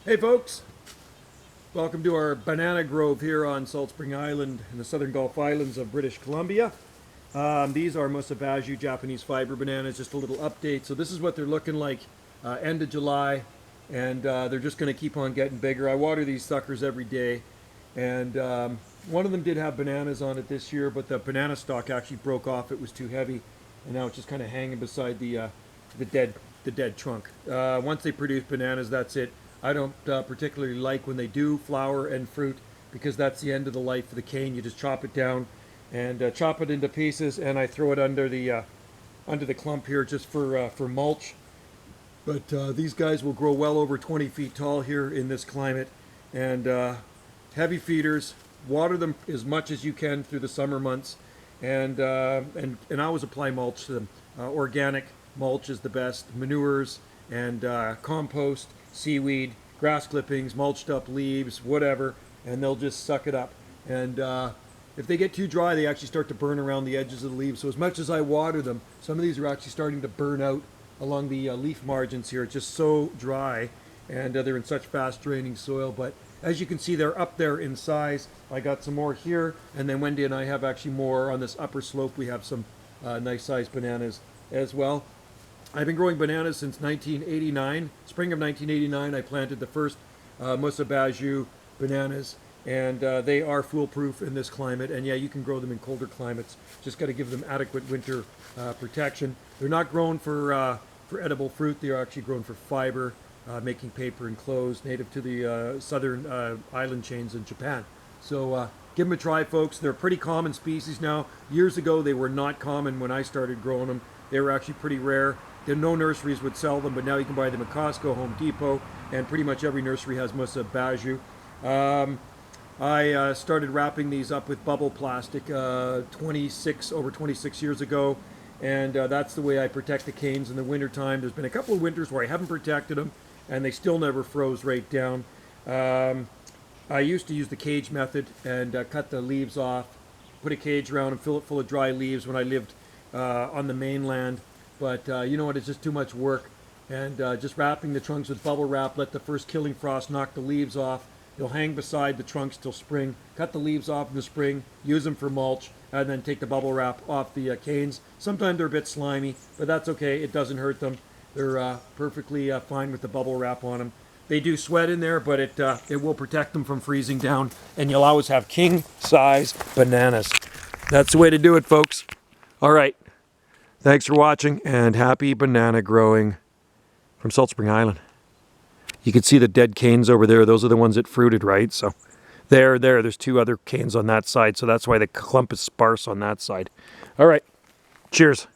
Hey folks, welcome to our banana grove here on Salt Spring Island in the southern Gulf Islands of British Columbia. These are Musa basjoo Japanese fiber bananas, just a little update. So this is what they're looking like end of July, and they're just going to keep on getting bigger. I water these suckers every day, and one of them did have bananas on it this year, but the banana stalk actually broke off. It was too heavy, and now it's just kind of hanging beside the dead trunk. Once they produce bananas, that's it. I don't particularly like when they do flower and fruit because that's the end of the life of the cane. You just chop it down and chop it into pieces, and I throw it under the clump here just for mulch. But these guys will grow well over 20 feet tall here in this climate, and heavy feeders. Water them as much as you can through the summer months, and I always apply mulch to them. Organic mulch is the best. Manures and compost, seaweed, grass clippings, mulched up leaves, whatever, and they'll just suck it up. And if they get too dry, they actually start to burn around the edges of the leaves. So as much as I water them, some of these are actually starting to burn out along the leaf margins here. It's just so dry, and they're in such fast draining soil. But as you can see, they're up there in size. I got some more here, and then Wendy and I have actually more on this upper slope. We have some nice sized bananas as well. I've been growing bananas since 1989. Spring of 1989, I planted the first Musa basjoo bananas, and they are foolproof in this climate. And yeah, you can grow them in colder climates. Just got to give them adequate winter protection. They're not grown for edible fruit. They are actually grown for fiber, making paper and clothes, native to the southern island chains in Japan. So give them a try, folks. They're a pretty common species now. Years ago, they were not common when I started growing them. They were actually pretty rare. No nurseries would sell them, but now you can buy them at Costco, Home Depot, and pretty much every nursery has Musa basjoo. I started wrapping these up with bubble plastic over 26 years ago, and that's the way I protect the canes in the wintertime. There's been a couple of winters where I haven't protected them, and they still never froze right down. I used to use the cage method and cut the leaves off, put a cage around and fill it full of dry leaves when I lived on the mainland. But you know what, it's just too much work. And just wrapping the trunks with bubble wrap, let the first killing frost knock the leaves off. They'll hang beside the trunks till spring. Cut the leaves off in the spring, use them for mulch, and then take the bubble wrap off the canes. Sometimes they're a bit slimy, but that's okay. It doesn't hurt them. They're perfectly fine with the bubble wrap on them. They do sweat in there, but it will protect them from freezing down. And you'll always have king-size bananas. That's the way to do it, folks. All right. Thanks for watching, and happy banana growing from Salt Spring Island. You can see the dead canes over there. Those are the ones that fruited, right? So there's two other canes on that side, so that's why the clump is sparse on that side. All right, cheers.